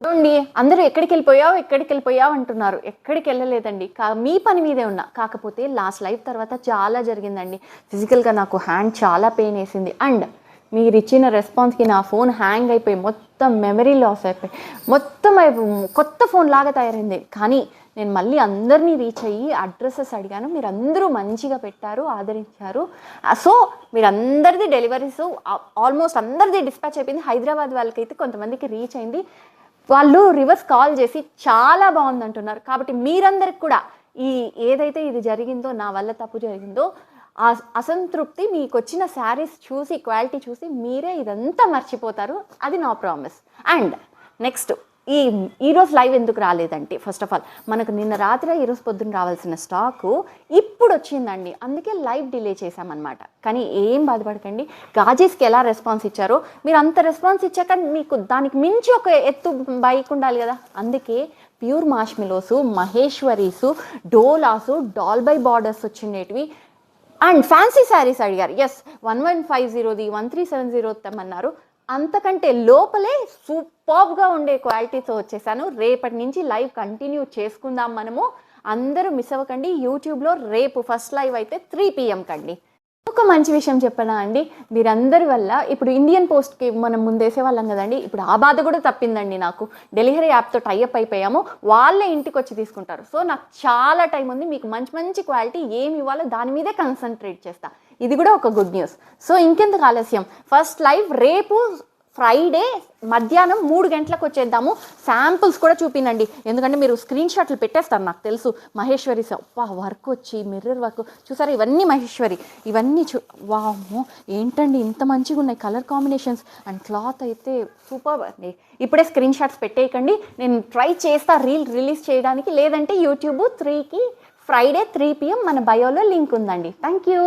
చూడండి అందరూ ఎక్కడికెళ్ళిపోయావు అంటున్నారు. ఎక్కడికెళ్ళలేదండి. మీ పని మీదే ఉన్నా. కాకపోతే లాస్ట్ లైవ్ తర్వాత చాలా జరిగిందండి. ఫిజికల్‌గా నాకు హ్యాండ్ చాలా పెయినేసింది. అండ్ మీరిచ్చిన రెస్పాన్స్‌కి నా ఫోన్ హ్యాంగ్ అయిపోయి మొత్తం మెమరీ లాస్ అయిపోయి మొత్తం కొత్త ఫోన్ లాగా తయారైంది. కానీ నేను మళ్ళీ అందరినీ రీచ్ అయ్యి అడ్రసెస్ అడిగాను. మీరందరూ మంచిగా పెట్టారు, ఆదరించారు. సో మీరందరిది డెలివరీస్ ఆల్మోస్ట్ అందరిది డిస్పాచ్ అయిపోయింది. హైదరాబాద్ వాళ్ళకైతే కొంతమందికి రీచ్ అయింది. వాళ్ళు రివర్స్ కాల్ చేసి చాలా బాగుందంటున్నారు. కాబట్టి మీరందరికి కూడా ఏదైతే ఇది జరిగిందో, నా వల్ల తప్పు జరిగిందో, ఆ అసంతృప్తి మీకు వచ్చిన శారీస్ చూసి, క్వాలిటీ చూసి మీరే ఇదంతా మర్చిపోతారు. అది నా ప్రామిస్. అండ్ నెక్స్ట్ ఈరోజు లైవ్ ఎందుకు రాలేదంటే, ఫస్ట్ ఆఫ్ ఆల్ మనకు నిన్న రాత్రి ఈరోజు పొద్దున్న రావాల్సిన స్టాకు ఇప్పుడు వచ్చిందండి. అందుకే లైవ్ డిలే చేశామన్నమాట. కానీ ఏం బాధపడకండి. గాజీస్కి ఎలా రెస్పాన్స్ ఇచ్చారో మీరు అంత రెస్పాన్స్ ఇచ్చాక మీకు దానికి మించి ఒక ఎత్తు బైక్ ఉండాలి కదా. అందుకే ప్యూర్ మార్ష్మెలోసు, మహేశ్వరీసు, డోలాసు, డాల్బై బార్డర్స్ వచ్చిండేటివి అండ్ ఫ్యాన్సీ శారీస్ అడిగారు. ఎస్ 1150ది 1370 తెమ్మన్నారు. అంతకంటే లోపలే సూపర్గా ఉండే క్వాలిటీతో వచ్చేసాను. రేపటి నుంచి లైవ్ కంటిన్యూ చేసుకుందాం మనము. అందరూ మిస్ అవ్వకండి. యూట్యూబ్లో రేపు ఫస్ట్ లైవ్ అయితే 3 PM కండి. ఒక మంచి విషయం చెప్పనా అండి, మీరందరి వల్ల ఇప్పుడు ఇండియన్ పోస్ట్కి మనం ముందేసే వాళ్ళం కదండి. ఇప్పుడు ఆ బాధ కూడా తప్పిందండి నాకు. డెలివరీ యాప్తో టైఅప్ అయిపోయాము. వాళ్ళే ఇంటికి వచ్చి తీసుకుంటారు. సో నాకు చాలా టైం ఉంది. మీకు మంచి మంచి క్వాలిటీ ఏమి ఇవ్వాలో దాని మీదే కన్సన్ట్రేట్ చేస్తా. ఇది కూడా ఒక గుడ్ న్యూస్. సో ఇంకెందుకు ఆలస్యం, ఫస్ట్ లైవ్ రేపు ఫ్రైడే మధ్యాహ్నం 3 గంటలకు వచ్చేద్దాము. శాంపుల్స్ కూడా చూపినండి, ఎందుకంటే మీరు స్క్రీన్ షాట్లు పెట్టేస్తారు నాకు తెలుసు. మహేశ్వరి వర్క్ వచ్చి మిర్రర్ వర్క్ చూసారా, ఇవన్నీ మహేశ్వరి. ఇవన్నీ వామ్మో ఏంటండి ఇంత మంచిగా ఉన్నాయి కలర్ కాంబినేషన్స్ అండ్ క్లాత్ అయితే సూపర్ అండి. ఇప్పుడే స్క్రీన్ షాట్స్ పెట్టేయకండి, నేను ట్రై చేస్తా రీల్ రిలీజ్ చేయడానికి. లేదంటే యూట్యూబ్ 3కి ఫ్రైడే 3 PM మన బయోలో లింక్ ఉందండి. Thank you.